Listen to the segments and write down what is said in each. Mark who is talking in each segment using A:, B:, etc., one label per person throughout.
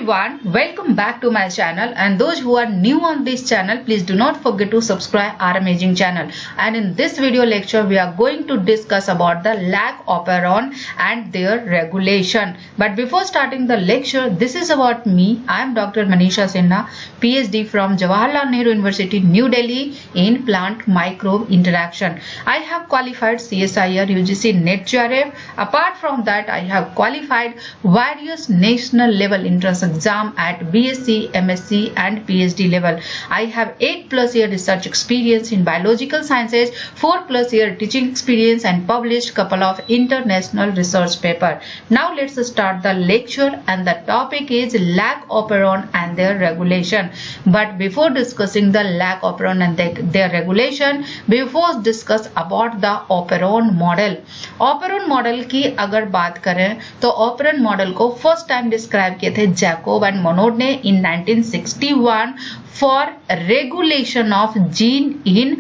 A: everyone, welcome back to my channel, and those who are new on this channel, please do not forget to subscribe our amazing channel. And in this video lecture we are going to discuss about the lag operon and their regulation. But before starting the lecture, this is about me. I am Dr. Manisha Sinha, PhD from Jawaharlal Nehru University, New Delhi in plant microbe interaction. I have qualified CSIR UGC NET JRF. Apart from that, I have qualified various national level entrance exam at BSc, MSc and PhD level. I have 8+ year research experience in biological sciences, 4+ year teaching experience and published couple of international research paper. Now let's start the lecture, and the topic is lag operon and their regulation. But before discussing the lag operon and their regulation, before discuss about the operon model. operon model की अगर बात करें तो operon model को first time describe किए थे Jacob and Monod ने इन 1961 for regulation of gene in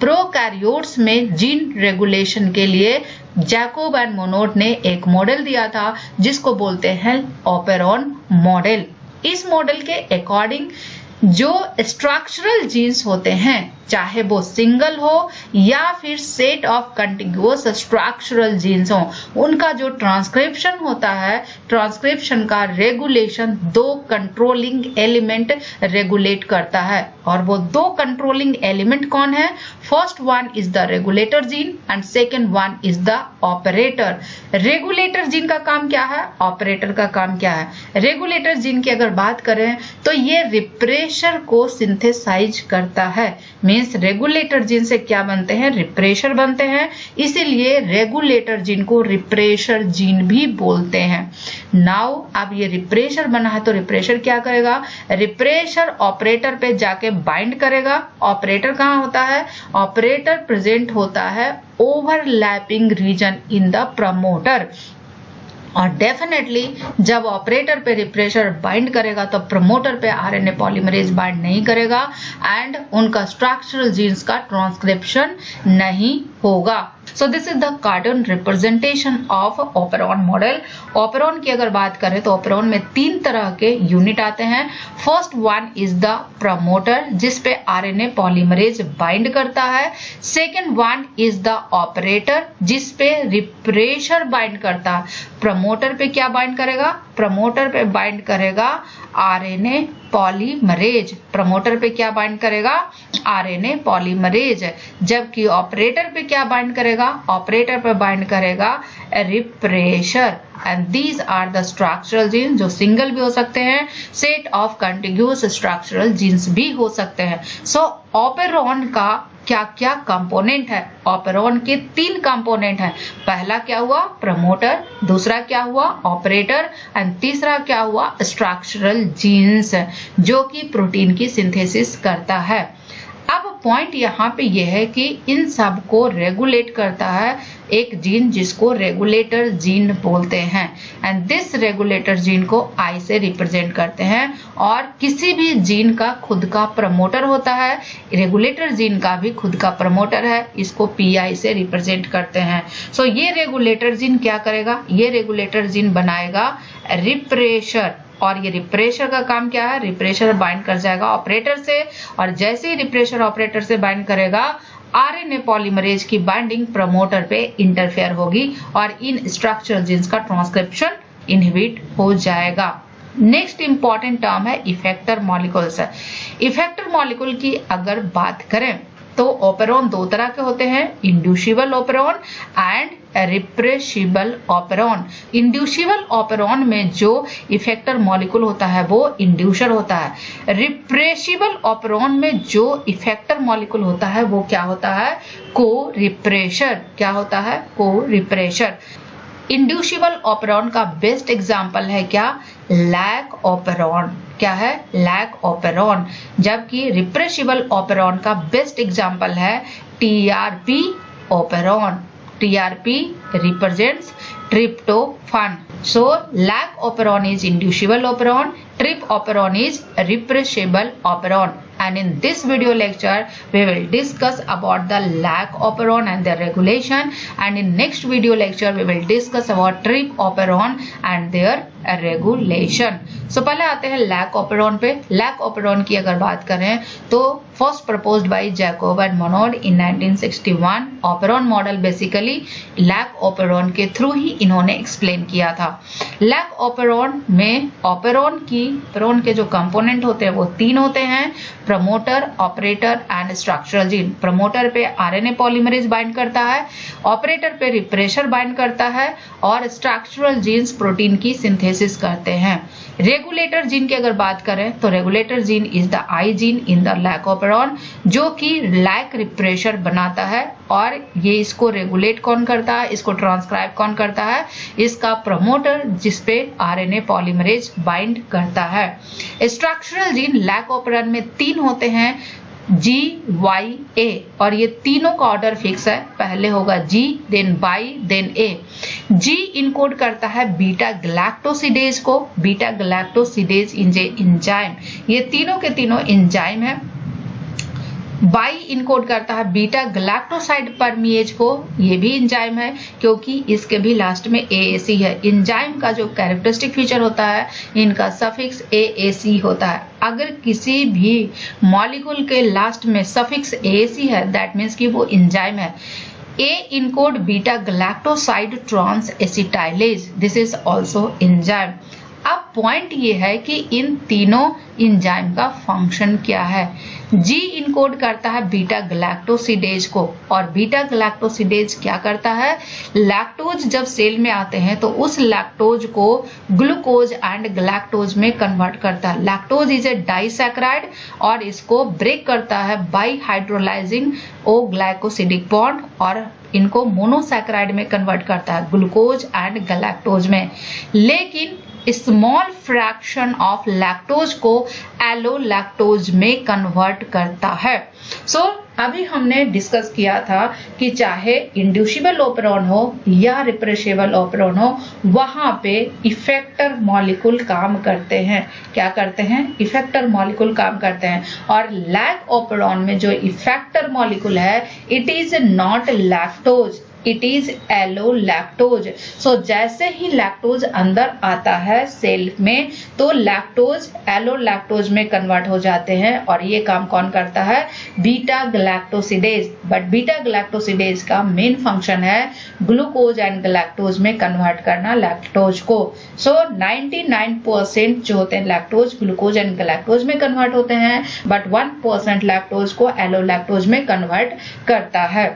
A: prokaryotes में जीन रेगुलेशन के लिए जैकोब एंड मोनोड ने एक मॉडल दिया था जिसको बोलते हैं ओपेरॉन मॉडल। इस मॉडल के अकॉर्डिंग जो स्ट्रक्चरल जीन्स होते हैं, चाहे वो सिंगल हो या फिर set of continuous structural jeans हो, उनका जो ट्रांसक्रिप्शन होता है, ट्रांसक्रिप्शन का रेगुलेशन दो कंट्रोलिंग एलिमेंट रेगुलेट करता है। और वो दो कंट्रोलिंग एलिमेंट कौन है? First one is the regulator gene and second one is the operator. Regulator gene का काम क्या है? ऑपरेटर का काम क्या है? रेगुलेटर जीन की अगर बात करें तो ये रिप्रेशर को सिंथेसाइज करता है। मीन्स रेगुलेटर जीन से क्या बनते हैं? रिप्रेशर बनते हैं, इसीलिए रेगुलेटर जीन को रिप्रेशर जीन भी बोलते हैं। नाउ अब ये रिप्रेशर बना है तो रिप्रेशर क्या करेगा? रिप्रेशर ऑपरेटर पे जाके बाइंड करेगा। ऑपरेटर कहाँ होता है? ऑपरेटर प्रेजेंट होता है overlapping region in the promoter. और डेफिनेटली जब ऑपरेटर पे रिप्रेशर बाइंड करेगा तो प्रमोटर पे आरएनए पॉलीमरेज बाइंड नहीं करेगा एंड उनका स्ट्रक्चरल जीन्स का ट्रांसक्रिप्शन नहीं होगा। So this is the cartoon representation of operon model. Operon की अगर बात करें तो ओपेरॉन में 3 तरह के यूनिट आते हैं। First one is the promoter जिसपे आरएनए पॉलीमरेज बाइंड करता है। Second one is the operator जिसपे रिप्रेशर बाइंड करता है। प्रमोटर पे क्या बाइंड करेगा? प्रमोटर पे बाइंड करेगा आरएनए पॉलीमरेज। प्रमोटर पे क्या बाइंड करेगा? RNA polymerase. जबकि ऑपरेटर पे क्या बाइंड करेगा? ऑपरेटर पे बाइंड करेगा repressor. And these are the structural genes जो सिंगल भी हो सकते हैं, set of continuous structural genes भी हो सकते हैं। सो ओपेरॉन का क्या क्या कंपोनेंट है? ओपेरॉन के 3 कंपोनेंट हैं। पहला क्या हुआ? प्रमोटर, दूसरा क्या हुआ? ऑपरेटर एंड तीसरा क्या हुआ? स्ट्रक्चरल जीन्स जो कि प्रोटीन की सिंथेसिस करता है। अब पॉइंट यहाँ पे यह है कि इन सब को रेगुलेट करता है एक जीन जिसको रेगुलेटर जीन बोलते हैं। एंड दिस रेगुलेटर जीन को आई से रिप्रेजेंट करते हैं। और किसी भी जीन का खुद का प्रमोटर होता है, रेगुलेटर जीन का भी खुद का प्रमोटर है, इसको पीआई से रिप्रेजेंट करते हैं। सो ये रेगुलेटर जीन क्या करेगा? ये रेगुलेटर जीन बनाएगा रिप्रेशर। और ये रिप्रेशर का काम क्या है? रिप्रेशर बाइंड कर जाएगा ऑपरेटर से, और जैसे ही रिप्रेशर ऑपरेटर से बाइंड करेगा आरएनए पॉलीमरेज की बाइंडिंग प्रमोटर पे इंटरफेयर होगी और इन स्ट्रक्चरल जीन्स का ट्रांसक्रिप्शन इनहिबिट हो जाएगा। नेक्स्ट इंपॉर्टेंट टर्म है इफेक्टर मॉलिक्यूल्स। इफेक्टर मॉलिक्यूल की अगर बात करें तो ओपेरॉन 2 तरह के होते हैं, inducible operon and repressible operon. Inducible operon में जो इफेक्टर मॉलिक्यूल होता है वो इंड्यूसर होता है। रिप्रेसिबल ओपेरॉन में जो इफेक्टर मॉलिक्यूल होता है वो क्या होता है? को रिप्रेशर। क्या होता है? को रिप्रेशर। इंड्यूसिबल ओपेरॉन का बेस्ट एग्जाम्पल है क्या? Lag operon. क्या है? Lag operon. जबकि रिप्रेसिबल ओपेरॉन का बेस्ट एग्जाम्पल है TRP operon. TRP represents tryptophan. So lag operon is inducible operon, trip operon is repressible operon. And in this video lecture we will discuss about the lag operon and their regulation, and in next video lecture we will discuss about trip operon and their regulation. So पहले आते हैं lac operon पे। Lac operon की अगर बात करें तो first proposed by Jacob and Monod in 1961। Operon model basically lac operon के थ्रू ही इन्होंने एक्सप्लेन किया था। लैक ऑपेरॉन में ऑपेरॉन के जो कंपोनेंट होते हैं वो 3 होते हैं, promoter, operator and structural gene. Promoter पे आरएनए पॉलीमरेज बाइंड करता है, ऑपरेटर पे रिप्रेशर बाइंड करता है और स्ट्रक्चरल जीन्स प्रोटीन की सिंथेसिस करते हैं। रेगुलेटर जीन की अगर बात करें तो regulator gene is the I gene in the lac operon, जो कि लैक रिप्रेशर बनाता है और ये इसको रेगुलेट कौन करता है, इसको ट्रांसक्राइब कौन करता है, इसका प्रमोटर जिसपे आरएनए पॉलीमरेज बाइंड करता है। स्ट्रक्चरल जीन लैक ऑपेरॉन में 3 होते हैं, G, Y, A, और ये तीनों का ऑर्डर फिक्स है। पहले होगा G, then Y, then A। G encode करता है बीटा गैलेक्टोसिडेज को, बीटा गैलेक्टोसिडेज एंजाइम, ये तीनों के तीनों एंजाइम है। Y इनकोड करता है बीटा गैलेक्टोसाइड परमिएज को, ये भी एंजाइम है क्योंकि इसके भी लास्ट में AAC है। एंजाइम का जो कैरेक्टरिस्टिक फीचर होता है, इनका सफिक्स AAC होता है। अगर किसी भी मॉलिक्यूल के लास्ट में सफिक्स AAC है, दैट मीन्स कि वो एंजाइम है। A encode beta galactoside transacetylase, this is also enzyme. अब पॉइंट ये है कि इन तीनों एंजाइम का फंक्शन क्या है। G इनकोड करता है बीटा गैलेक्टोसिडेज को, और बीटा गैलेक्टोसिडेज क्या करता है, लैक्टोज जब सेल में आते हैं तो उस लैक्टोज को ग्लूकोज एंड गैलेक्टोज में कन्वर्ट करता है। लैक्टोज इज ए डाइसैकेराइड और इसको ब्रेक करता है बाय हाइड्रोलाइजिंग ओ ग्लाइकोसिडिक बॉन्ड और इनको मोनोसैकेराइड में कन्वर्ट करता है, ग्लूकोज एंड गैलेक्टोज में। लेकिन स्मॉल फ्रैक्शन ऑफ लैक्टोज को एलोलैक्टोज में कन्वर्ट करता है। सो अभी हमने डिस्कस किया था कि चाहे इंड्यूसिबल ऑपेरॉन हो या रिप्रेसिबल ऑपेरॉन हो, वहां पे इफेक्टर मॉलिक्यूल काम करते हैं। क्या करते हैं, इफेक्टर मॉलिक्यूल काम करते हैं। और लैक ऑपेरॉन में जो इफेक्टर मॉलिक्यूल है, it is not lactose, it is allolactose. So जैसे ही लैक्टोज अंदर आता है सेल में तो लैक्टोज एलोलैक्टोज में कन्वर्ट हो जाते हैं, और ये काम कौन करता है, beta galactosidase. But beta galactosidase का मेन फंक्शन है ग्लूकोज एंड गैलेक्टोज में कन्वर्ट करना लैक्टोज को। सो 99% जो होते हैं लैक्टोज ग्लूकोज एंड गैलेक्टोज में कन्वर्ट होते हैं, बट 1% लैक्टोज को एलोलैक्टोज में कन्वर्ट करता है।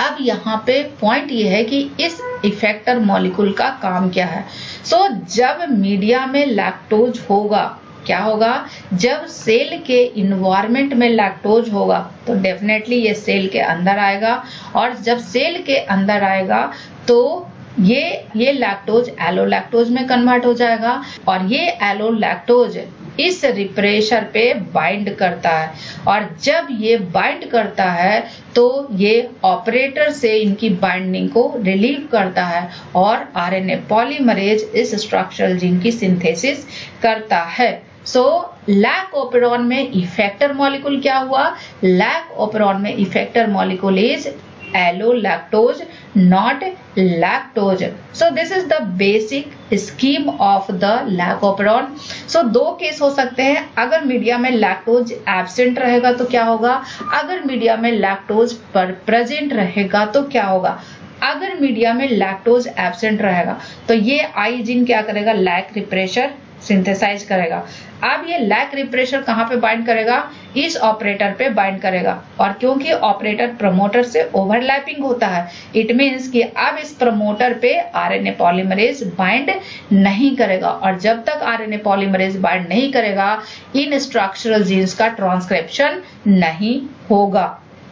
A: अब यहाँ पे पॉइंट ये है कि इस इफेक्टर मॉलिक्यूल का काम क्या है। सो जब मीडिया में लैक्टोज होगा, क्या होगा, जब सेल के इन्वायरमेंट में लैक्टोज होगा तो डेफिनेटली ये सेल के अंदर आएगा, और जब सेल के अंदर आएगा तो ये लैक्टोज एलोलैक्टोज में कन्वर्ट हो जाएगा, और ये एलोलैक्टोज इस रिप्रेशर पे बाइंड करता है, और जब ये बाइंड करता है तो ये ऑपरेटर से इनकी बाइंडिंग को रिलीव करता है और आरएनए पॉलीमरेज इस स्ट्रक्चरल जीन की सिंथेसिस करता है। सो लैक ऑपेरॉन में इफेक्टर मॉलिक्यूल क्या हुआ, लैक ऑपेरॉन में effector molecule is allolactose, not lactose. So this is the basic scheme of the lac operon. So 2 case हो सकते हैं। अगर मीडिया में लैक्टोज एब्सेंट रहेगा तो क्या होगा, अगर मीडिया में लैक्टोज प्रेजेंट रहेगा तो क्या होगा। अगर मीडिया में लैक्टोज एब्सेंट रहेगा तो ये आई जीन क्या करेगा, लैक रिप्रेशर सिंथेसाइज करेगा। अब ये लैक रिप्रेशर कहाँ पे बाइंड करेगा, इस ऑपरेटर पे बाइंड करेगा, और क्योंकि ऑपरेटर प्रमोटर से ओवरलैपिंग होता है, इट मींस कि अब इस प्रमोटर पे आरएनए पॉलीमरेज बाइंड नहीं करेगा, और जब तक आरएनए पॉलीमरेज बाइंड नहीं करेगा इन स्ट्रक्चरल जीन्स का ट्रांसक्रिप्शन नहीं होगा।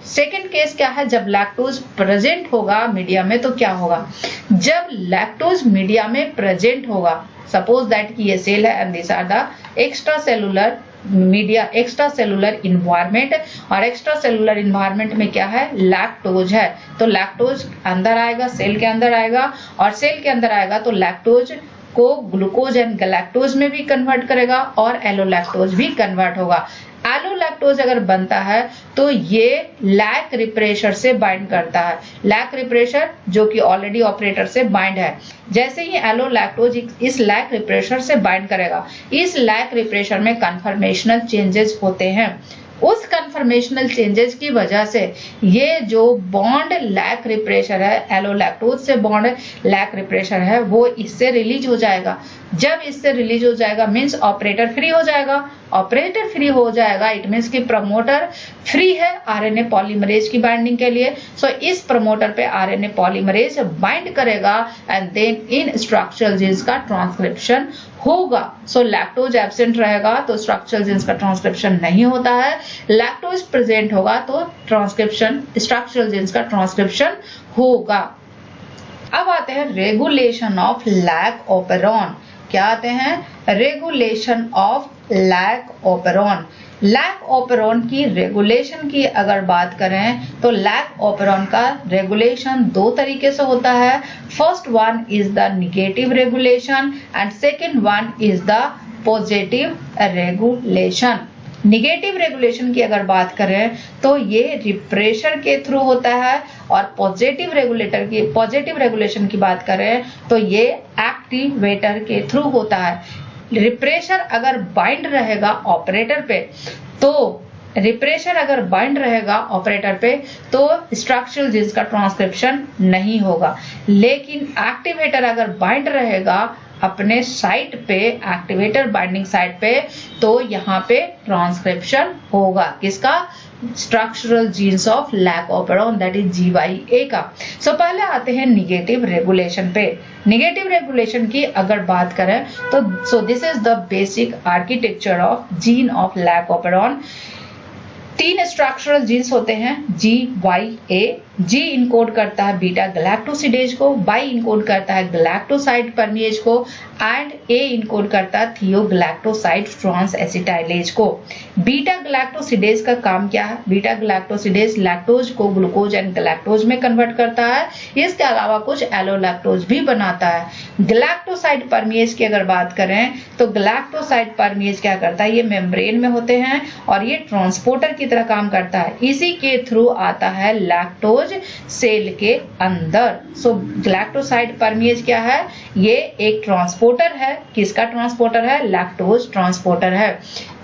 A: सेकेंड केस क्या है, जब लैक्टोज प्रेजेंट होगा मीडिया में तो क्या होगा, जब लैक्टोज मीडिया में प्रेजेंट होगा, सपोज दैट कि ये सेल है and this are the extracellular media, extracellular environment, और एक्स्ट्रा सेलुलर इन्वायरमेंट में क्या है, लैक्टोज है, तो लैक्टोज अंदर आएगा, सेल के अंदर आएगा, और सेल के अंदर आएगा तो लैक्टोज को ग्लूकोज एंड गैलेक्टोज में भी कन्वर्ट करेगा और एलोलैक्टोज भी कन्वर्ट होगा। एलोलैक्टोज अगर बनता है तो ये लैक रिप्रेशर से बाइंड करता है। लैक रिप्रेशर जो कि ऑलरेडी ऑपरेटर से बाइंड है, जैसे ही एलोलैक्टोज इस लैक रिप्रेशर से बाइंड करेगा, इस लैक रिप्रेशर में कन्फर्मेशनल चेंजेस होते हैं। उस कन्फर्मेशनल चेंजेस की वजह से ये जो बॉन्ड लैक रिप्रेशर है, एलोलैक्टोज से बॉन्ड लैक रिप्रेशर है, वो इससे रिलीज हो जाएगा। जब इससे रिलीज हो जाएगा मीन्स ऑपरेटर फ्री हो जाएगा। ऑपरेटर फ्री हो जाएगा इट मीन्स कि प्रमोटर फ्री है आरएनए पॉलीमरेज की बाइंडिंग के लिए। सो इस प्रमोटर पे आरएनए पॉलीमरेज बाइंड करेगा एंड देन इन स्ट्रक्चरल जीन्स का ट्रांसक्रिप्शन होगा। सो लैक्टोज एब्सेंट रहेगा तो स्ट्रक्चरल जीन्स का ट्रांसक्रिप्शन नहीं होता है। लैक्टोज प्रेजेंट होगा तो ट्रांसक्रिप्शन स्ट्रक्चरल जीन्स का ट्रांसक्रिप्शन होगा। अब आते हैं रेगुलेशन ऑफ लैक ऑपेरॉन। क्या आते हैं? Regulation of lac operon. Lac operon की रेगुलेशन की अगर बात करें तो लैक ऑपेरॉन का रेगुलेशन दो तरीके से होता है। First one is the negative regulation and second one is the positive regulation. Negative regulation की अगर बात करें तो ये रिप्रेशर के थ्रू होता है और पॉजिटिव रेगुलेशन की बात करें तो ये एक्टिवेटर के थ्रू होता है। रिप्रेशर अगर बाइंड रहेगा ऑपरेटर पे तो स्ट्रक्चरल जीन्स का ट्रांसक्रिप्शन नहीं होगा, लेकिन एक्टिवेटर अगर बाइंड रहेगा अपने साइट पे, एक्टिवेटर बाइंडिंग साइट पे, तो यहाँ पे ट्रांसक्रिप्शन होगा। किसका? Structural genes of lac operon that is GYA का। सो पहले आते हैं निगेटिव रेगुलेशन पे। निगेटिव रेगुलेशन की अगर बात करें तो this is the basic architecture of gene of lac operon. 3 structural genes होते हैं GYA। G इनकोड करता है बीटा गैलेक्टोसिडेज को, Y इनकोड करता है गैलेक्टोसाइड परमिएज को एंड A इनकोड करता है थियोगैलेक्टोसाइड ट्रांस एसिटाइलेज को। बीटा गैलेक्टोसिडेज का काम क्या है? बीटा गैलेक्टोसिडेज लैक्टोज को ग्लूकोज एंड गैलेक्टोज में कन्वर्ट करता है। इसके अलावा कुछ एलोलैक्टोज भी बनाता है। गैलेक्टोसाइड परमिएज की अगर बात करें तो गैलेक्टोसाइड परमिएज क्या करता है? ये मेम्ब्रेन में होते हैं और ये ट्रांसपोर्टर की तरह काम करता है। इसी के थ्रू आता है लैक्टोज सेल के अंदर। सो गैलेक्टोसाइड परमिएज क्या है? ये एक ट्रांसपोर्टर है। किसका ट्रांसपोर्टर है? लैक्टोज ट्रांसपोर्टर है।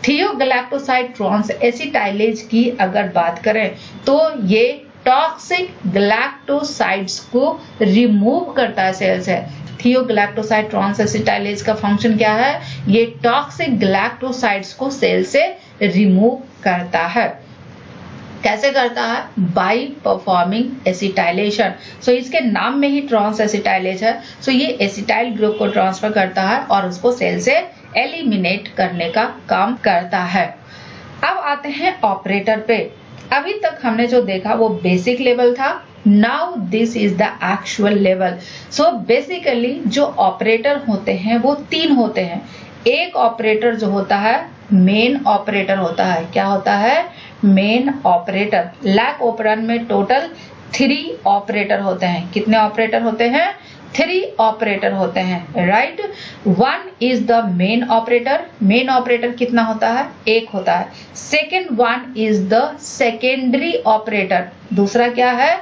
A: थियोगैलेक्टोसाइड ट्रांस एसिटाइलेज की अगर बात करें तो ये टॉक्सिक गैलेक्टोसाइड्स को रिमूव करता है सेल से। थियोगैलेक्टोसाइड ट्रांस एसिटाइलेज का फंक्शन क्या है? ये टॉक्सिक गैलेक्टोसाइड्स को सेल से रिमूव करता है। कैसे करता है? By performing acetylation. सो इसके नाम में ही ट्रांस एसिटाइलेज है। सो ये एसिटाइल ग्रुप को ट्रांसफर करता है और उसको सेल से एलिमिनेट करने का काम करता है। अब आते हैं ऑपरेटर पे। अभी तक हमने जो देखा वो बेसिक लेवल था। Now this is the actual level. So basically जो ऑपरेटर होते हैं वो 3 होते हैं। एक ऑपरेटर जो होता है मेन ऑपरेटर होता है। क्या होता है? Main operator. लैक ऑपरेशन में टोटल 3 ऑपरेटर होते हैं। कितने ऑपरेटर होते हैं? 3 ऑपरेटर होते हैं, right. 1 is the main operator. Main operator कितना होता है? 1 होता है। Second one is the secondary operator. दूसरा क्या है?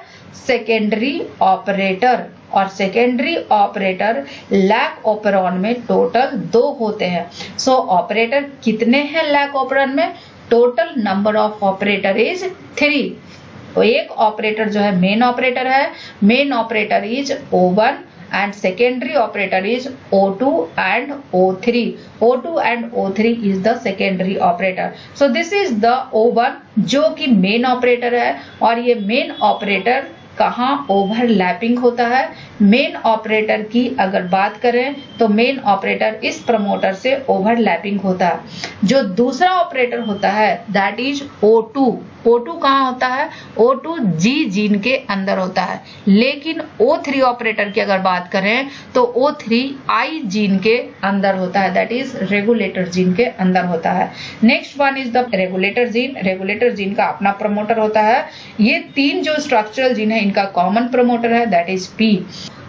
A: Secondary operator. और सेकेंडरी ऑपरेटर लैक ऑपेरॉन में टोटल 2 होते हैं। सो ऑपरेटर कितने हैं लैक ऑपेरॉन में? Total number of operator is 3। तो एक ऑपरेटर जो है मेन ऑपरेटर है। Main operator is O1 and secondary operator is O2 and O3. O2 and O3 is the secondary operator. So this is the O1 जो कि main operator है और ये मेन ऑपरेटर कहाँ ओवरलैपिंग होता है? मेन ऑपरेटर की अगर बात करें तो मेन ऑपरेटर इस प्रमोटर से ओवरलैपिंग होता है। जो दूसरा ऑपरेटर होता है दैट इज O2। O2 कहाँ होता है? O2 G जीन के अंदर होता है। लेकिन O3 ऑपरेटर की अगर बात करें तो O3 I जीन के अंदर होता है, दैट इज रेगुलेटर जीन के अंदर होता है। Next one is the regulator gene. Regulator gene का अपना प्रमोटर होता है। ये 3 जो स्ट्रक्चरल जीन है इनका कॉमन प्रमोटर है दैट इज P।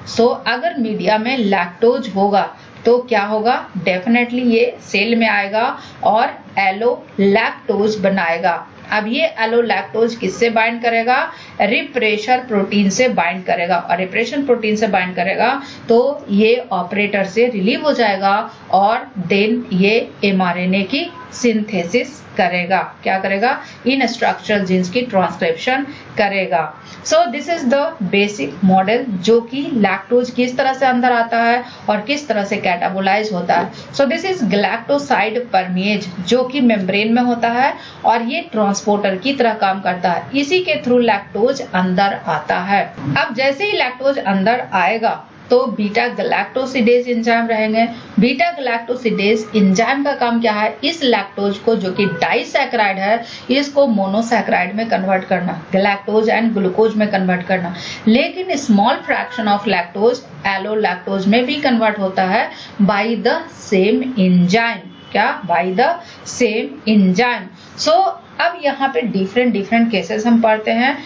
A: सो अगर मीडिया में लैक्टोज होगा तो क्या होगा, डेफिनेटली ये सेल में आएगा और एलोलैक्टोज बनाएगा। अब ये एलोलैक्टोज किससे बाइंड करेगा, रिप्रेशर प्रोटीन से बाइंड करेगा, और रिप्रेशर प्रोटीन से बाइंड करेगा तो ये ऑपरेटर से रिलीव हो जाएगा और देन ये mRNA की सिंथेसिस करेगा। क्या करेगा, इन स्ट्रक्चरल जीन्स की ट्रांसक्रिप्शन करेगा। सो this is the basic model, जो कि लैक्टोज किस तरह से अंदर आता है और किस तरह से कैटाबोलाइज होता है। सो दिस इज गैलेक्टोसाइड परमेज, जो कि मेम्ब्रेन में होता है और ये ट्रांसपोर्टर की तरह काम करता है। इसी के थ्रू लैक्टोज अंदर आता है। अब जैसे ही लैक्टोज अंदर आएगा तो बीटा गैलेक्टोसिडेज एंजाइम रहेंगे। बीटा गैलेक्टोसिडेज एंजाइम का काम क्या है, इस लैक्टोज को, जो कि डाइसैकेराइड है, इसको मोनोसैकेराइड में कन्वर्ट करना, गैलेक्टोज एंड ग्लूकोज में कन्वर्ट करना। लेकिन स्मॉल फ्रैक्शन ऑफ लैक्टोज एलोलैक्टोज में भी कन्वर्ट होता है बाय द सेम एंजाइम। क्या, बाय द सेम एंजाइम। सो अब यहाँ पे डिफरेंट केसेस हम पढ़ते हैं।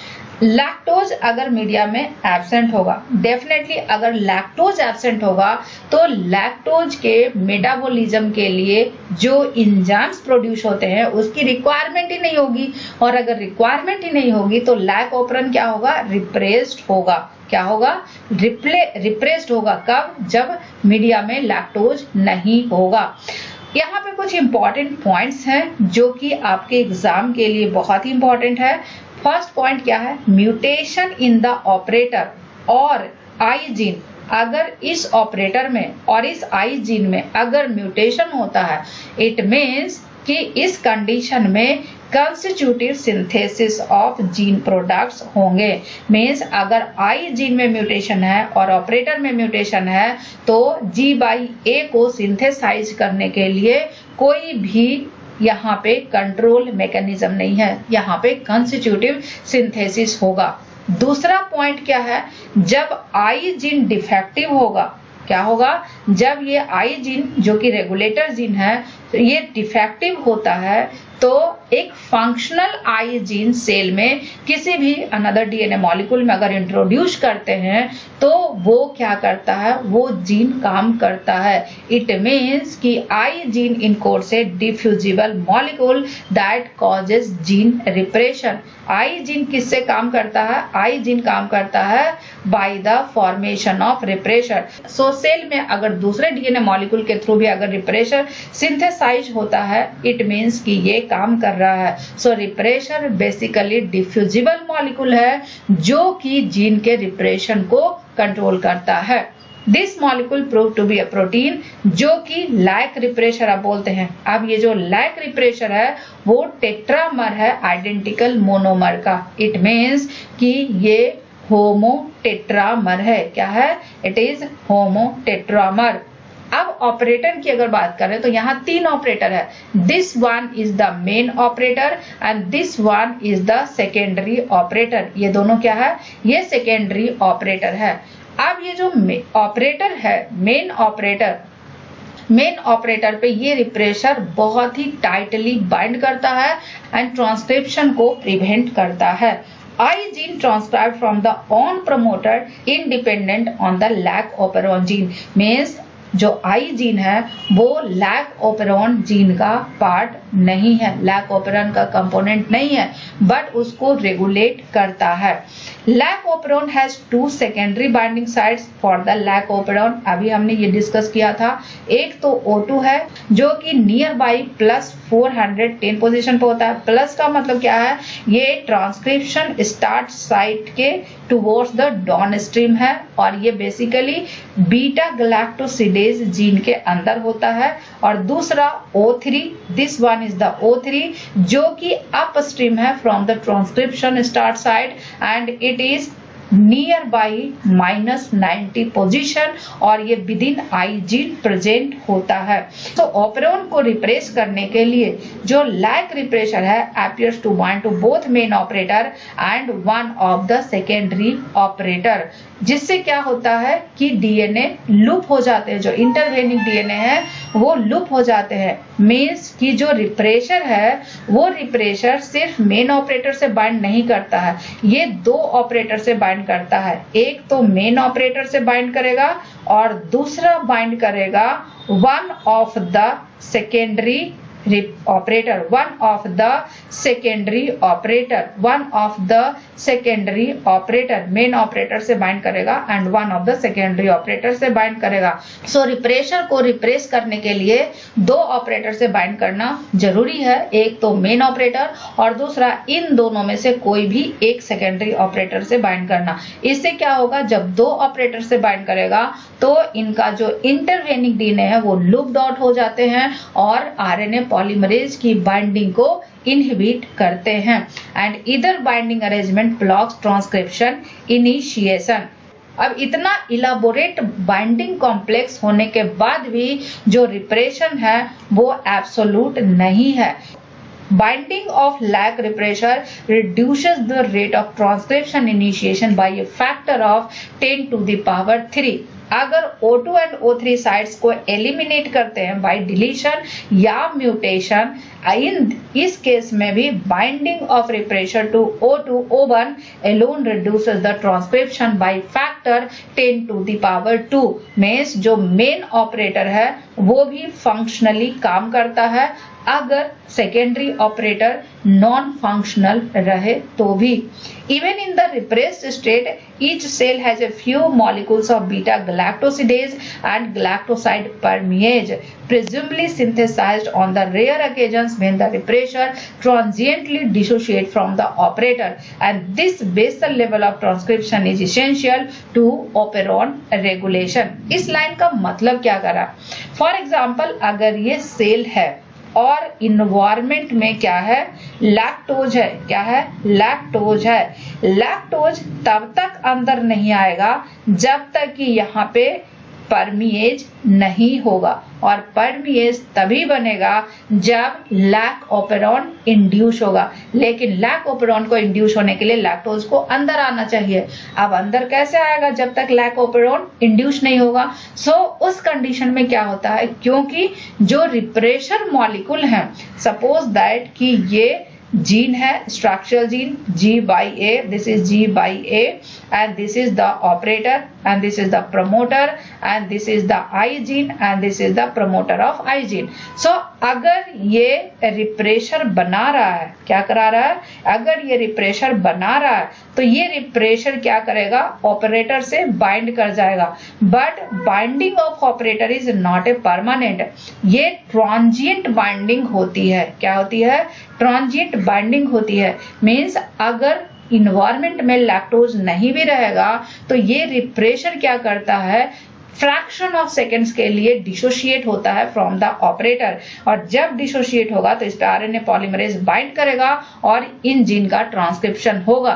A: लैक्टोज अगर मीडिया में एब्सेंट होगा, डेफिनेटली अगर लैक्टोज एब्सेंट होगा तो लैक्टोज के मेटाबॉलिज्म के लिए जो एंजाइम्स प्रोड्यूस होते हैं उसकी रिक्वायरमेंट ही नहीं होगी, और अगर रिक्वायरमेंट ही नहीं होगी तो लैक ऑपरेंट क्या होगा, रिप्रेस्ड होगा। क्या होगा, रिप्रेस्ड होगा। कब, जब मीडिया में लैक्टोज नहीं होगा। यहाँ पे कुछ इंपॉर्टेंट पॉइंट्स हैं जो कि आपके एग्जाम के लिए बहुत ही इंपॉर्टेंट है। फर्स्ट पॉइंट क्या है, म्यूटेशन इन द ऑपरेटर और आई जीन। अगर इस ऑपरेटर में और इस आई जीन में अगर म्यूटेशन होता है, इट मीन्स कि इस कंडीशन में constitutive synthesis of gene products होंगे। मीन्स अगर आई जीन में म्यूटेशन है और ऑपरेटर में म्यूटेशन है तो G/A को सिंथेसाइज करने के लिए कोई भी यहाँ पे कंट्रोल मैकेनिज्म नहीं है, यहाँ पे कंस्टिट्यूटिव सिंथेसिस होगा। दूसरा पॉइंट क्या है, जब आई जीन डिफेक्टिव होगा, क्या होगा, जब ये आई जीन जो कि रेगुलेटर जीन है तो ये डिफेक्टिव होता है तो एक फंक्शनल आई जीन सेल में किसी भी अनदर डीएनए मॉलिक्यूल में अगर इंट्रोड्यूस करते हैं तो वो क्या करता है, वो जीन काम करता है। इट मीन्स कि I gene encodes a diffusible molecule that causes gene repression. I gene किससे काम करता है, आई जीन काम करता है by the formation of repressor. So cell में अगर दूसरे डीएनए मॉलिक्यूल के थ्रू भी अगर रिप्रेशर सिंथेसाइज होता है, इट मीन्स कि ये काम कर रहा है। सो रिप्रेशर बेसिकली डिफ्यूजिबल मॉलिक्यूल है जो कि जीन के रिप्रेशन को कंट्रोल करता है। This molecule prove to be a protein जो कि लैक रिप्रेशर आप बोलते हैं। अब ये जो लैक रिप्रेशर है वो टेट्रामर है आइडेंटिकल मोनोमर का। इट मीन्स कि ये होमो टेट्रामर है। क्या है, इट इज होमो टेट्रामर। अब ऑपरेटर की अगर बात करें तो यहाँ 3 ऑपरेटर है। This one is the main operator and this one is the secondary operator. ये दोनों क्या है, ये सेकेंडरी ऑपरेटर है। अब ये जो ऑपरेटर है, मेन ऑपरेटर पे ये रिप्रेशर बहुत ही टाइटली बाइंड करता है एंड ट्रांसक्रिप्शन को प्रिवेंट करता है। I gene transcribed from the on promoter independent on the lac operon gene means जो आई जीन है वो लैक ओपेरॉन जीन का पार्ट नहीं है, लैक ओपेरॉन का कंपोनेंट नहीं है, बट उसको रेगुलेट करता है। Lac operon has 2 secondary binding sites for the lac operon. अभी हमने ये डिस्कस किया था। एक तो O2 है जो कि नियर बाई +410 पोजीशन पे होता है। प्लस का मतलब क्या है, ये ट्रांसक्रिप्शन स्टार्ट साइट के टुवर्ड्स द डाउनस्ट्रीम है और ये बेसिकली बीटा गैलेक्टोसिडेज जीन के अंदर होता है। और दूसरा O3, this one is the O3 जो कि अपस्ट्रीम है from the transcription start site and it is near by -90 position और ये with in I gene present होता है। तो ऑपरेरॉन को रिप्रेस करने के लिए जो लैक रिप्रेशर है appears to bind to both main operator and one of the secondary operator, जिससे क्या होता है कि डीएनए लूप हो जाते हैं। जो इंटरवेनिंग डीएनए है वो लूप हो जाते हैं। मीन्स कि जो रिप्रेशर है वो रिप्रेशर सिर्फ मेन ऑपरेटर से बाइंड नहीं करता है, ये दो ऑपरेटर से बाइंड करता है। एक तो मेन ऑपरेटर से बाइंड करेगा और दूसरा बाइंड करेगा one of the secondary operator, one of the secondary operator, one of the secondary operator, main operator से bind करेगा and one of the secondary operator से bind करेगा। so repressor को repress करने के लिए दो ऑपरेटर से बाइंड करना जरूरी है, एक तो मेन ऑपरेटर और दूसरा इन दोनों में से कोई भी एक सेकेंडरी ऑपरेटर से बाइंड करना। इससे क्या होगा, जब दो ऑपरेटर से बाइंड करेगा तो इनका जो इंटरवेनिंग डीएनए है वो लूप्ड आउट हो जाते हैं और आरएनए पॉलीमरेज की बाइंडिंग को इनहिबिट करते हैं एंड इधर binding arrangement blocks transcription initiation. अब इतना इलाबोरेट बाइंडिंग कॉम्प्लेक्स होने के बाद भी जो रिप्रेशन है वो एब्सोल्यूट नहीं है। Binding of lac repressor reduces the rate of transcription initiation by a factor of 10 to the power 3। अगर O2 एंड O3 साइट्स को एलिमिनेट करते हैं बाय डिलीशन या म्यूटेशन, इस केस में भी binding of repressor to O2 O1 alone reduces the transcription by factor 10 to the power 2। Means जो main operator है वो भी फंक्शनली काम करता है अगर सेकेंडरी ऑपरेटर नॉन फंक्शनल रहे तो भी। Even in the repressed state each cell has a few molecules of beta galactosidase and galactoside permease presumably synthesized on the rare occasions when the repressor transiently dissociate from the operator, and this basal level of transcription is essential to operon regulation। इस line का मतलब क्या करा, for example अगर ये cell है और environment में क्या है, लैक्टोज है, क्या है, लैक्टोज है। लैक्टोज तब तक अंदर नहीं आएगा जब तक कि यहाँ पे परमिएज नहीं होगा, और परमिएज तभी बनेगा जब लैक ओपेरॉन इंड्यूस होगा। लेकिन लैक ओपेरॉन को इंड्यूस होने के लिए लैक्टोज को अंदर आना चाहिए। अब अंदर कैसे आएगा जब तक लैक ओपेरॉन इंड्यूस नहीं होगा। सो उस कंडीशन में क्या होता है, क्योंकि जो रिप्रेशर मॉलिक्यूल है, सपोज दैट कि ये जीन है, structural gene G/A, this is G/A and this is the operator and this is the promoter and this is the I gene and this is the promoter of I gene। so अगर ये refresher बना रहा है, क्या करा रहा है, अगर ये रिप्रेशर बना रहा है तो ये रिप्रेशर क्या करेगा, ऑपरेटर से बाइंड कर जाएगा। But binding of operator is not a permanent, ये ट्रांजिएंट बाइंडिंग होती है। क्या होती है, ट्रांजिएंट बाइंडिंग होती है। मीन्स अगर इन्वायरमेंट में लैक्टोज नहीं भी रहेगा तो ये रिप्रेशर क्या करता है, फ्रैक्शन ऑफ सेकेंड्स के लिए डिसोशिएट होता है फ्रॉम द ऑपरेटर, और जब डिसोशिएट होगा तो इस पे आरएनए पॉलीमरेज बाइंड करेगा और इन जीन का ट्रांसक्रिप्शन होगा।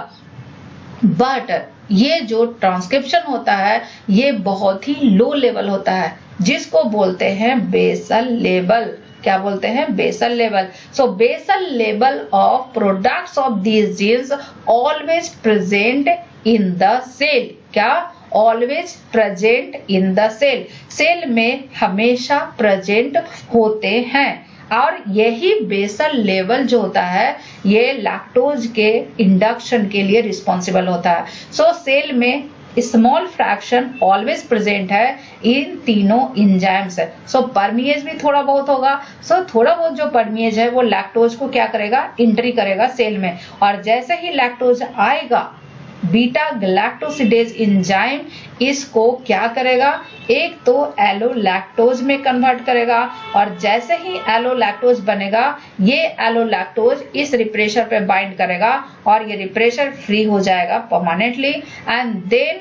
A: बट ये जो ट्रांसक्रिप्शन होता है ये बहुत ही लो लेवल होता है, जिसको बोलते हैं बेसल लेवल। क्या बोलते हैं, basal level. So basal level of products of these genes always present in the cell. क्या, always present in the cell, cell में हमेशा प्रेजेंट होते हैं। और यही बेसल लेवल जो होता है ये लैक्टोज के इंडक्शन के लिए रिस्पॉन्सिबल होता है। सो सेल में स्मॉल फ्रैक्शन ऑलवेज प्रेजेंट है इन तीनों इंजाइम्स। सो परमिएज भी थोड़ा बहुत होगा। सो थोड़ा बहुत जो परमिएज है वो लैक्टोज को क्या करेगा, एंट्री करेगा सेल में, और जैसे ही लैक्टोज आएगा बीटा गैलेक्टोसिडेज एंजाइम इसको क्या करेगा, एक तो एलोलैक्टोज में कन्वर्ट करेगा, और जैसे ही एलोलैक्टोज बनेगा ये एलोलैक्टोज इस रिप्रेशर पे बाइंड करेगा और ये रिप्रेशर फ्री हो जाएगा परमानेंटली, एंड देन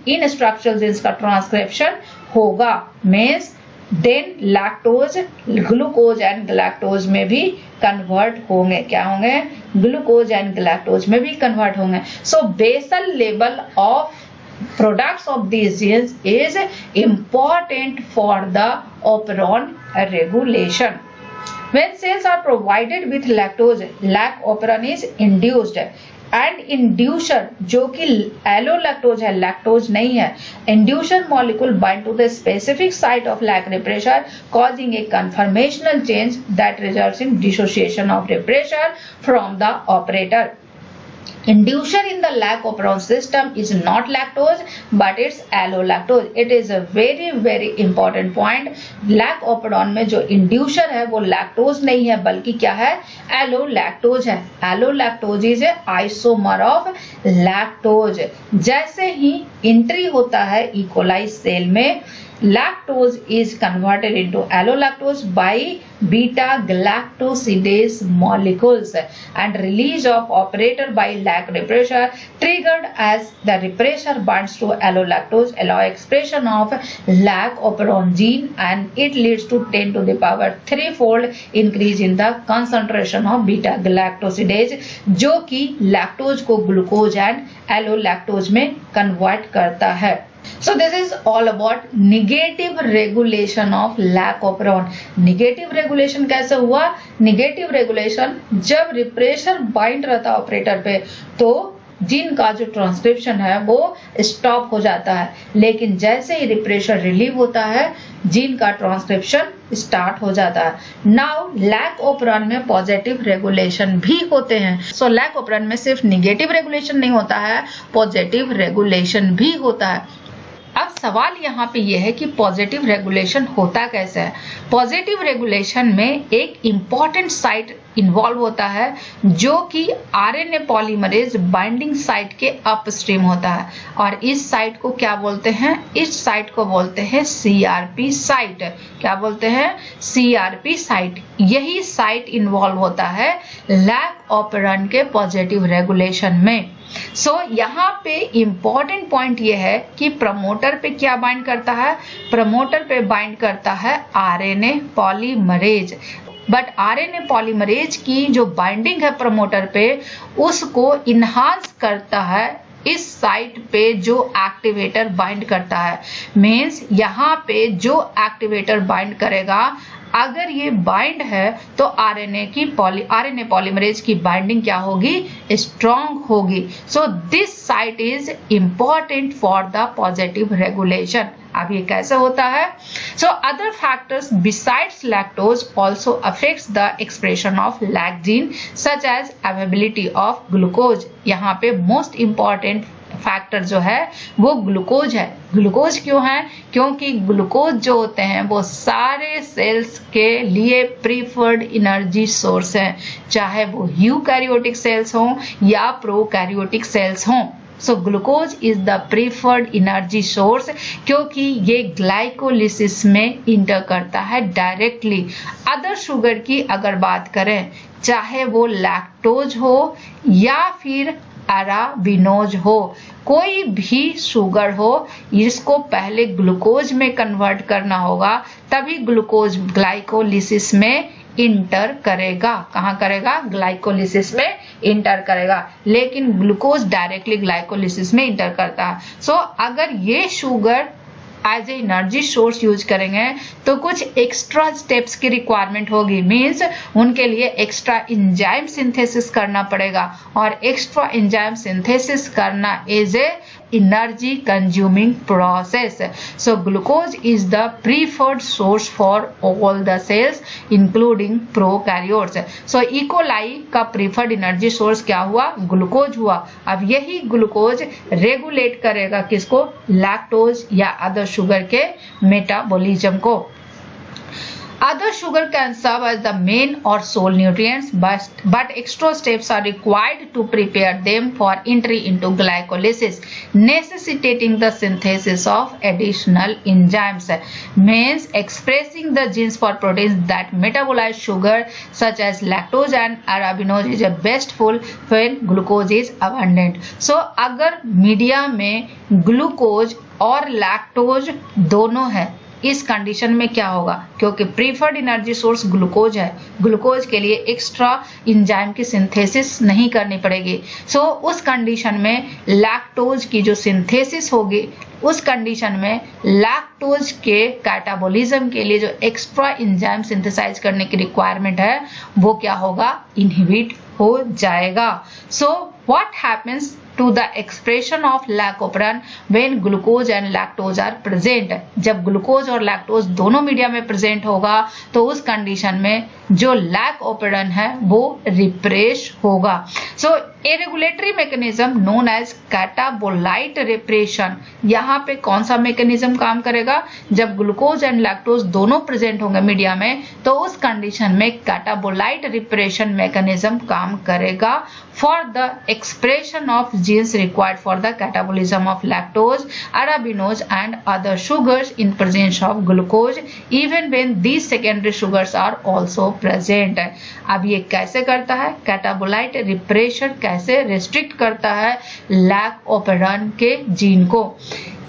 A: इन स्ट्रक्चरल जीन्स का ट्रांसक्रिप्शन होगा। Means then lactose glucose and galactose में भी कन्वर्ट होंगे। क्या होंगे, ग्लूकोज एंड गैलेक्टोज में भी कन्वर्ट होंगे। So basal level of products of these genes is important for the operon regulation। When cells are provided with lactose, lac operon is induced। And inducer जो कि allolactose है, lactose नहीं है, inducer molecule bind to the specific site of lac repressor causing a conformational change that results in dissociation of repressor from the operator. Inducer in the lac operon system is not lactose but it's allolactose. It is a very important point. lac operon में जो inducer है वो lactose नहीं है बल्कि क्या है, allolactose है. Allolactose is a isomer of lactose. जैसे ही entry होता है E. coli सेल में, lactose is converted into allolactose by beta galactosidase molecules and release of operator by lac repressor triggered as the repressor binds to allolactose allow expression of lac operon gene and it leads to 10 to the power 3-fold increase in the concentration of beta galactosidase जो कि lactose को glucose and allolactose में convert करता है. So this is all about negative regulation of lac operon. Negative regulation कैसे हुआ? Negative regulation जब refresher bind रहता ऑपरेटर पे तो जीन का जो ट्रांसक्रिप्शन है वो स्टॉप हो जाता है, लेकिन जैसे ही रिप्रेशर रिलीव होता है जीन का ट्रांसक्रिप्शन स्टार्ट हो जाता है. नाउ लैक ओपरॉन में पॉजिटिव रेगुलेशन भी होते हैं. सो लैक ओपरॉन में सिर्फ निगेटिव रेगुलेशन नहीं होता है, पॉजिटिव रेगुलेशन भी होता है. अब सवाल यहाँ पे ये है कि पॉजिटिव रेगुलेशन होता कैसे है. पॉजिटिव रेगुलेशन में एक इम्पॉर्टेंट साइट इन्वॉल्व होता है जो कि आरएनए पॉलीमरेज बाइंडिंग साइट के अपस्ट्रीम होता है और इस साइट को क्या बोलते हैं, इस साइट को बोलते हैं सीआरपी साइट. क्या बोलते हैं, सीआरपी साइट. यही साइट इन्वॉल्व होता है लैक ऑपरेंट के पॉजिटिव रेगुलेशन में. सो यहाँ पे इंपॉर्टेंट पॉइंट ये है कि प्रमोटर पे क्या बाइंड करता है, प्रमोटर पे बाइंड करता है RNA polymerase. But RNA polymerase की जो बाइंडिंग है प्रमोटर पे उसको इन्हांस करता है इस साइट पे जो एक्टिवेटर बाइंड करता है. मीन्स यहाँ पे जो एक्टिवेटर बाइंड करेगा अगर ये बाइंड है तो आरएनए पॉलीमरेज की बाइंडिंग क्या होगी, स्ट्रॉन्ग होगी. So this site is important for the positive regulation. अब ये कैसे होता है? So other factors besides lactose also affects the expression of lac gene such as availability of glucose. यहाँ पे मोस्ट इंपॉर्टेंट फैक्टर जो है वो ग्लूकोज है. ग्लूकोज क्यों है? क्योंकि ग्लूकोज जो होते हैं वो सारे सेल्स के लिए प्रीफर्ड एनर्जी सोर्स है, चाहे वो यूकैरियोटिक सेल्स हों या प्रोकैरियोटिक सेल्स हों. So glucose is the preferred energy source क्योंकि ये ग्लाइकोलिसिस में इंटर करता है डायरेक्टली. अदर शुगर की अगर बात करें, चाहे वो लैक्टोज हो या फिर अराबिनोज हो, कोई भी शुगर हो, इसको पहले ग्लूकोज में कन्वर्ट करना होगा तभी ग्लूकोज ग्लाइकोलिसिस में इंटर करेगा. कहाँ करेगा? ग्लाइकोलिसिस में इंटर करेगा. लेकिन ग्लूकोज डायरेक्टली ग्लाइकोलिसिस में इंटर करता है. सो अगर ये sugar as a energy source use करेंगे तो कुछ एक्स्ट्रा स्टेप्स की रिक्वायरमेंट होगी. मीन्स उनके लिए एक्स्ट्रा एंजाइम सिंथेसिस करना पड़ेगा और एक्स्ट्रा एंजाइम सिंथेसिस करना is a energy consuming process. So glucose is the preferred source for all the cells including prokaryotes. So E. coli का preferred energy source क्या हुआ? ग्लूकोज हुआ. अब यही ग्लूकोज रेगुलेट करेगा किसको? लैक्टोज या अदर शुगर के मेटाबॉलिज्म को. Other sugar can serve as the main or sole nutrients, but extra steps are required to prepare them for entry into glycolysis, necessitating the synthesis of additional enzymes. Means expressing the genes for proteins that metabolize sugar, such as lactose and arabinose, is best full when glucose is abundant. So, अगर media में glucose और lactose दोनों है, इस condition में क्या होगा? क्योंकि प्रीफर्ड एनर्जी सोर्स ग्लूकोज है, ग्लूकोज के लिए एक्स्ट्रा एंजाइम की सिंथेसिस नहीं करनी पड़ेगी. सो उस कंडीशन में लैक्टोज की जो सिंथेसिस होगी, उस कंडीशन में लैक्टोज के कैटाबोलिज्म के लिए जो एक्स्ट्रा एंजाइम सिंथेसाइज करने की रिक्वायरमेंट है वो क्या होगा, इनहिबिट हो जाएगा। So what happens to the expression of lac operon when glucose and lactose are present। जब ग्लूकोज और लैक्टोज दोनों मीडिया में प्रेजेंट होगा तो उस कंडीशन में जो लैक ओपेरन है वो रिप्रेस होगा। So a regulatory mechanism known as catabolite repression, यहाँ पे कौन सा मैकेनिज्म काम करेगा, जब ग्लूकोज एंड लैक्टोज दोनों प्रेजेंट होंगे मीडिया में तो उस कंडीशन में कैटाबोलाइट रिप्रेशन मैकेनिज्म काम करेगा for the expression of genes required for the catabolism of lactose, arabinose and other sugars in presence of glucose even when these secondary sugars are also present। अब ये कैसे करता है, कैटाबोलाइट रिप्रेशन कैसे restrict करता है लैक ओपेरन के gene को।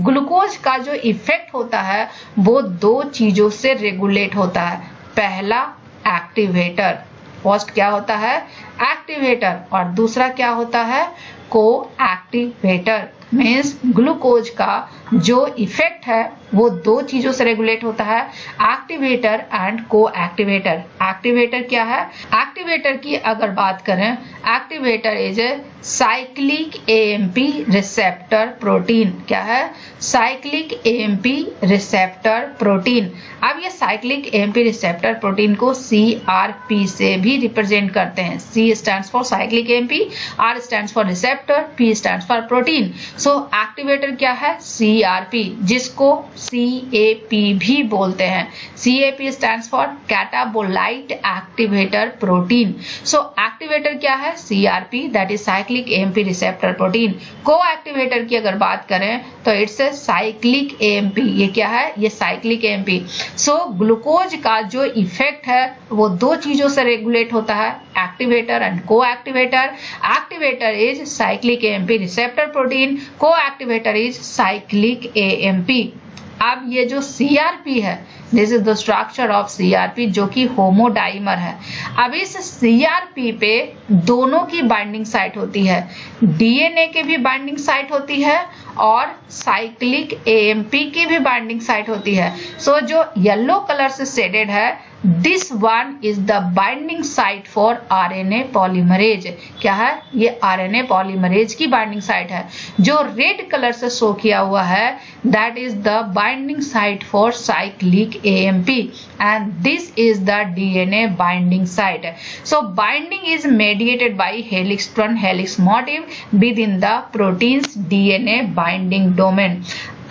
A: ग्लूकोज का जो इफेक्ट होता है वो दो चीजों से रेगुलेट होता है। पहला एक्टिवेटर, फर्स्ट क्या होता है एक्टिवेटर, और दूसरा क्या होता है को एक्टिवेटर। मीन्स ग्लूकोज का जो इफेक्ट है वो दो चीजों से रेगुलेट होता है, activator and coactivator. Activator क्या है, एक्टिवेटर की अगर बात करें, activator is a cyclic AMP receptor protein. क्या है, साइक्लिक एएमपी रिसेप्टर प्रोटीन। अब ये साइक्लिक एएमपी रिसेप्टर प्रोटीन को सीआरपी से भी रिप्रेजेंट करते हैं। C stands for cyclic AMP, R stands for receptor, P stands for protein. So activator क्या है, सीआरपी, जिसको सीएपी भी बोलते हैं। CAP stands for catabolite activator protein. So activator क्या है, CRP, that is cyclic AMP receptor protein. को activator की अगर बात करें तो इट्स ए साइक्लिक एएमपी। ये क्या है, ये साइक्लिक एएमपी। सो ग्लूकोज का जो इफेक्ट है वो दो चीजों से रेगुलेट होता है, activator and coactivator. Activator is cyclic AMP receptor protein, को एक्टिवेटर इज साइक्लिक एएमपी। अब ये जो सीआरपी है, this is the structure of CRP, जो कि होमोडाइमर है। अब इस सीआरपी पे दोनों की बाइंडिंग साइट होती है, डीएनए की भी बाइंडिंग साइट होती है और साइक्लिक एएमपी की भी बाइंडिंग साइट होती है। सो जो येलो कलर से शेडेड है, this one is the binding site for RNA polymerase. क्या है, ये आरएनए पॉलीमरेज की बाइंडिंग साइट है। जो रेड कलर से शो किया हुआ है, that is the binding site for cyclic AMP and this is the DNA binding site. So binding is mediated by helix-1 helix motif within the protein's DNA binding domain.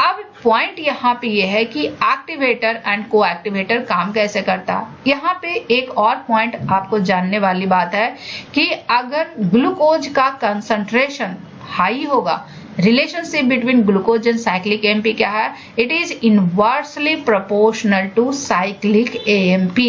A: अब point यहाँ पे ये है कि activator and को activator काम कैसे करता है। यहाँ पे एक और पॉइंट आपको जानने वाली बात है कि अगर ग्लूकोज का कंसंट्रेशन हाई होगा, relationship between glucose and cyclic AMP क्या है, it is inversely proportional to cyclic AMP.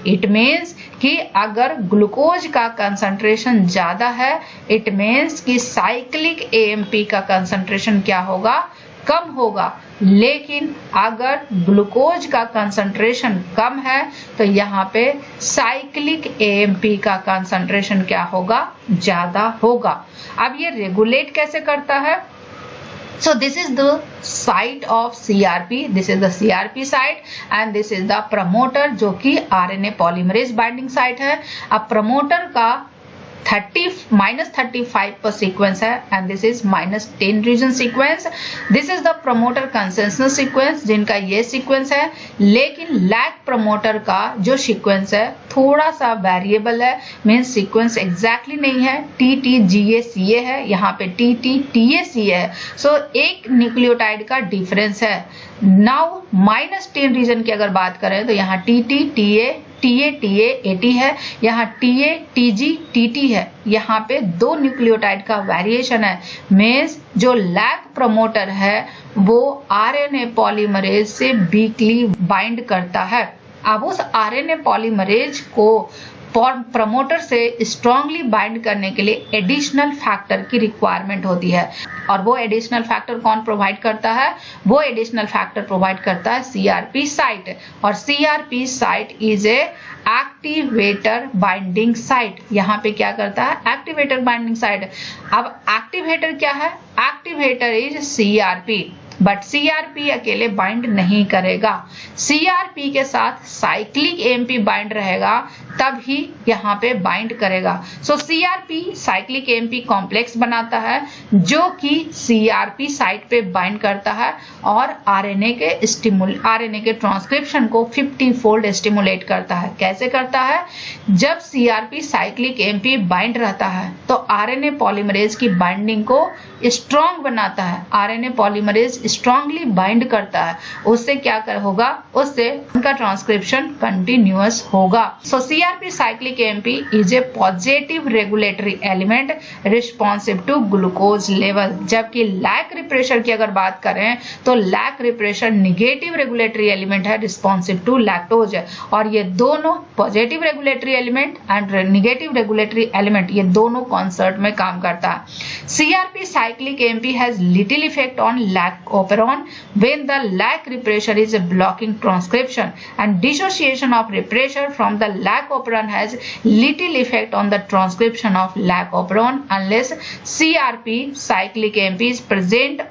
A: It means कि अगर ग्लूकोज का कंसंट्रेशन ज्यादा है, इट मीन्स कि साइक्लिक एएमपी का कंसंट्रेशन क्या होगा, कम होगा। लेकिन अगर ग्लूकोज का कंसंट्रेशन कम है तो यहाँ पे साइक्लिक एएमपी का कंसंट्रेशन क्या होगा, ज्यादा होगा। अब ये रेगुलेट कैसे करता है, so this is the site of CRP, this is the CRP site and this is the promoter जो कि RNA polymerase binding site है। अब promoter का -35 पर सीक्वेंस है and this is -10 region sequence. This is the promoter consensus sequence, जिनका ये sequence है। लेकिन लैक प्रमोटर का जो सीक्वेंस है थोड़ा सा वेरिएबल है, मीन्स सीक्वेंस एग्जैक्टली नहीं है। TTGACA है, यहाँ पे TTTACA है। सो एक न्यूक्लियोटाइड का डिफरेंस है। नाउ -10 रीजन की अगर बात करें तो यहाँ TTTA AT है, यहाँ TA TG TT है। यहाँ पे दो न्यूक्लियोटाइड का वेरिएशन है। मीन्स जो लैक प्रमोटर है वो RNA पॉलीमरेज से वीकली बाइंड करता है। अब उस RNA पॉलीमरेज को प्रमोटर से स्ट्रांगली बाइंड करने के लिए एडिशनल फैक्टर की रिक्वायरमेंट होती है। और वो एडिशनल फैक्टर कौन प्रोवाइड करता है, वो एडिशनल फैक्टर प्रोवाइड करता है CRP साइट। और CRP site is a activator binding site. यहाँ पे क्या करता है, एक्टिवेटर बाइंडिंग साइट। अब एक्टिवेटर क्या है, activator is CRP। But CRP अकेले बाइंड नहीं करेगा। सीआरपी के साथ साइक्लिक एएमपी बाइंड रहेगा तब ही यहाँ पे बाइंड करेगा। सो सीआरपी साइक्लिक एएमपी कॉम्प्लेक्स बनाता है जो कि सीआरपी साइट पे बाइंड करता है और आरएनए के ट्रांसक्रिप्शन को 50 फोल्ड स्टिमुलेट करता है। कैसे करता है? जब सीआरपी साइक्लिक एएमपी बाइंड रहता है तो आरएनए पॉलीमरेज की बाइंडिंग को स्ट्रॉन्ग बनाता है। आरएनए पॉलीमरेज स्ट्रांगली बाइंड करता है, उससे क्या होगा? उससे उनका ट्रांसक्रिप्शन कंटिन्यूअस होगा। So CRP cyclic AMP is a positive regulatory element responsive to glucose level. जबकि लैक रिप्रेशर की अगर बात करें तो lac repressor negative regulatory element है रिस्पॉन्सिव टू लैक्टोज। और ये दोनों positive regulatory element and negative regulatory element ये दोनों कॉन्सर्ट में काम करता है। CRP cyclic AMP has little effect on lac operon when the lac repressor is blocking transcription, and dissociation of repressor from the lac operon has little effect on the transcription of lac operon unless CRP cyclic AMP is present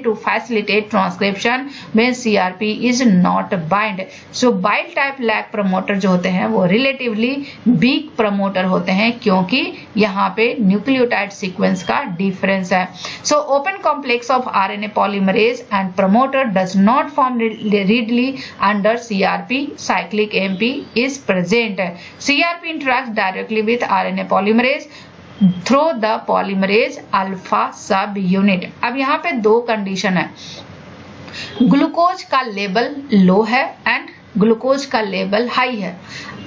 A: to facilitate transcription when CRP is not bind. So wild type lac promoter जो होते हैं वो relatively weak promoter होते हैं क्योंकि यहाँ पे nucleotide sequence का डिफरेंस है। So open complex of RNA polymerase and promoter does not form readily under CRP cyclic AMP is present. CRP interacts directly with RNA polymerase through the polymerase alpha सब unit. अब यहाँ पे दो condition है, glucose का level low है and glucose का level high है।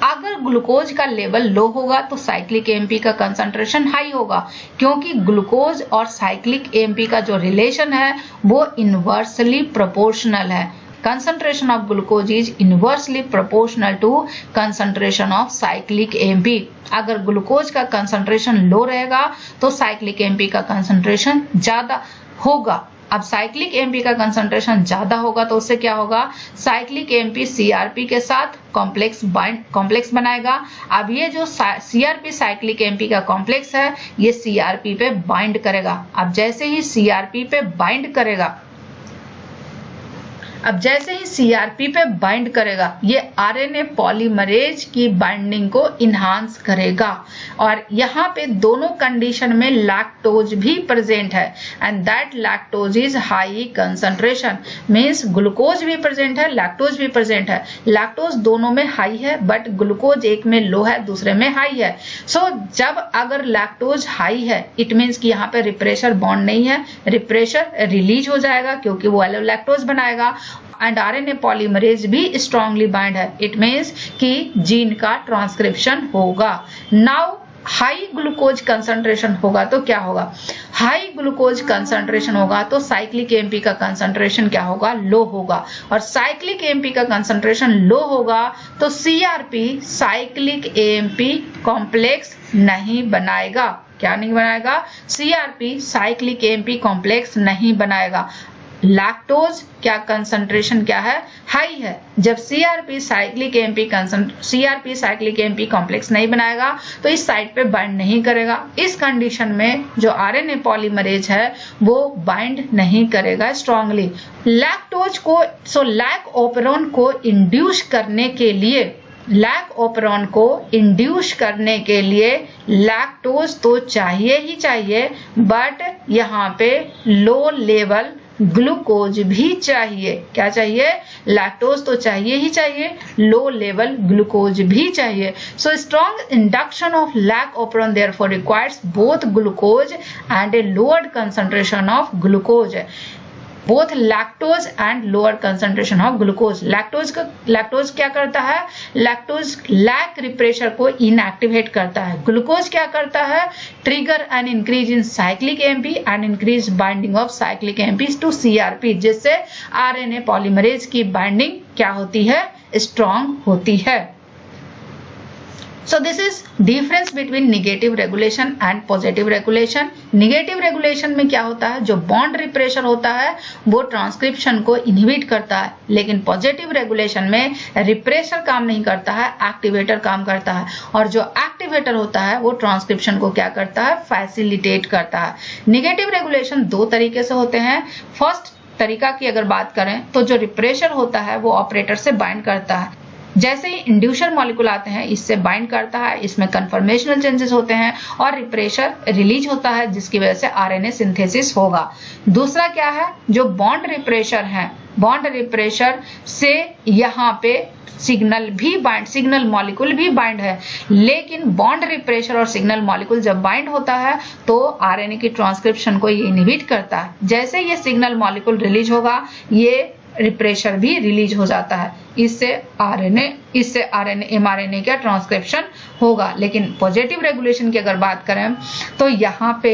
A: अगर ग्लूकोज का लेवल लो होगा तो साइक्लिक एएमपी का कंसंट्रेशन हाई होगा क्योंकि ग्लूकोज और साइक्लिक एएमपी का जो रिलेशन है वो इनवर्सली प्रोपोर्शनल है। concentration of glucose is inversely proportional to concentration of cyclic AMP। अगर ग्लूकोज का कंसंट्रेशन लो रहेगा तो साइक्लिक एएमपी का कंसंट्रेशन ज्यादा होगा। अब साइक्लिक एएमपी का कंसंट्रेशन ज्यादा होगा तो उससे क्या होगा? साइक्लिक एएमपी सीआरपी के साथ कॉम्प्लेक्स बनाएगा। अब ये जो सीआरपी साइक्लिक एएमपी का कॉम्प्लेक्स है ये सीआरपी पे बाइंड करेगा। अब जैसे ही सीआरपी पे बाइंड करेगा ये आरएनए पॉलीमरेज की बाइंडिंग को इन्हांस करेगा। और यहाँ पे दोनों कंडीशन में लैक्टोज भी प्रेजेंट है and that lactose is high concentration, means glucose भी प्रेजेंट है लैक्टोज भी प्रेजेंट है। लैक्टोज दोनों में हाई है बट ग्लूकोज एक में लो है दूसरे में हाई है। सो जब अगर लैक्टोज हाई है इट मींस कि यहाँ पे रिप्रेशर बॉन्ड नहीं है, रिप्रेशर रिलीज हो जाएगा क्योंकि वो एलोलैक्टोज बनाएगा एंड आरएनए पॉलीमरेज भी स्ट्रांगली बाइंड है। इट मींस कि जीन का ट्रांसक्रिप्शन होगा। नाउ हाई ग्लूकोज कंसंट्रेशन होगा तो क्या होगा? हाई ग्लूकोज कंसंट्रेशन होगा तो साइक्लिक एएमपी का कंसंट्रेशन क्या होगा? लो होगा। और साइक्लिक एएमपी का कंसंट्रेशन लो होगा तो सीआरपी साइक्लिक एएमपी कॉम्प्लेक्स नहीं बनाएगा। क्या नहीं बनाएगा? सीआरपी साइक्लिक एएमपी कॉम्प्लेक्स नहीं बनाएगा। लैक्टोज क्या कंसंट्रेशन क्या है? हाई है। जब सीआरपी साइक्लिक एएमपी कॉम्प्लेक्स नहीं बनाएगा तो इस साइट पे बाइंड नहीं करेगा। इस कंडीशन में जो आरएनए पॉलीमरेज है वो बाइंड नहीं करेगा स्ट्रांगली। लैक्टोज को लैक ओपेरॉन को इंड्यूस करने के लिए लैक्टोज तो चाहिए ही चाहिए बट यहाँ पे लो लेवल ग्लूकोज भी चाहिए। क्या चाहिए? लैक्टोज तो चाहिए ही चाहिए, लो लेवल ग्लूकोज भी चाहिए। So strong induction of lac operon therefore requires both glucose and a lower concentration of glucose. Both lactose and lower concentration of glucose. Lactose क्या करता है? लैक्टोज लैक रिप्रेशर को inactivate करता है। Glucose क्या करता है? Trigger an increase in cyclic AMP and increase binding of cyclic AMP to CRP, जिससे आरएनए पॉलीमरेज की बाइंडिंग क्या होती है? स्ट्रॉन्ग होती है। So this is difference between negative regulation and positive regulation. Negative regulation में क्या होता है? जो बॉन्ड रिप्रेशर होता है वो ट्रांसक्रिप्शन को इनहिबिट करता है, लेकिन पॉजिटिव रेगुलेशन में रिप्रेशर काम नहीं करता है, एक्टिवेटर काम करता है। और जो एक्टिवेटर होता है वो ट्रांसक्रिप्शन को क्या करता है? फैसिलिटेट करता है। नेगेटिव रेगुलेशन दो तरीके से होते हैं। फर्स्ट तरीका की अगर बात करें तो जो रिप्रेशर होता है वो ऑपरेटर से बाइंड करता है। जैसे ही इंड्यूसर मॉलिक्यूल आते हैं इससे बाइंड करता है, इसमें कन्फर्मेशनल चेंजेस होते हैं और रिप्रेशर रिलीज होता है जिसकी वजह से आरएनए सिंथेसिस होगा। दूसरा क्या है, जो बॉन्ड रिप्रेशर है, बॉन्ड रिप्रेशर से यहाँ पे सिग्नल मॉलिक्यूल भी बाइंड है, लेकिन बॉन्ड रिप्रेशर और सिग्नल मॉलिक्यूल जब बाइंड होता है तो आरएनए की ट्रांसक्रिप्शन को ये इनहिबिट करता है। जैसे ये सिग्नल मॉलिक्यूल रिलीज होगा ये रिप्रेशर भी रिलीज हो जाता है, इससे आरएनए एमआरएनए का ट्रांसक्रिप्शन होगा। लेकिन पॉजिटिव रेगुलेशन की अगर बात करें तो यहाँ पे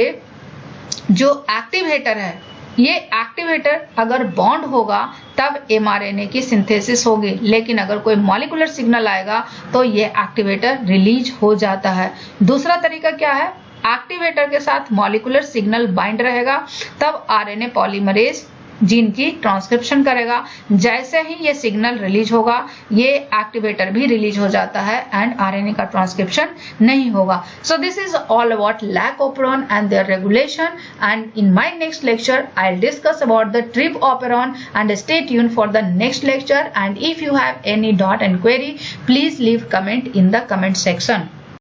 A: जो एक्टिवेटर है, ये एक्टिवेटर अगर बॉन्ड होगा तब एमआरएनए की सिंथेसिस होगी, लेकिन अगर कोई मॉलिक्यूलर सिग्नल आएगा तो ये एक्टिवेटर रिलीज हो जाता है। दूसरा तरीका क्या है, एक्टिवेटर के साथ मॉलिक्यूलर सिग्नल बाइंड रहेगा तब आरएनए पॉलीमरेज जीन की ट्रांसक्रिप्शन करेगा। जैसे ही ये सिग्नल रिलीज होगा ये एक्टिवेटर भी रिलीज हो जाता है एंड आरएनए का ट्रांसक्रिप्शन नहीं होगा। So this is all about lac operon and their regulation, and in my next lecture I will discuss about the trp operon, and stay tuned for the next lecture, and if you have any doubt and query, please leave comment in the comment section.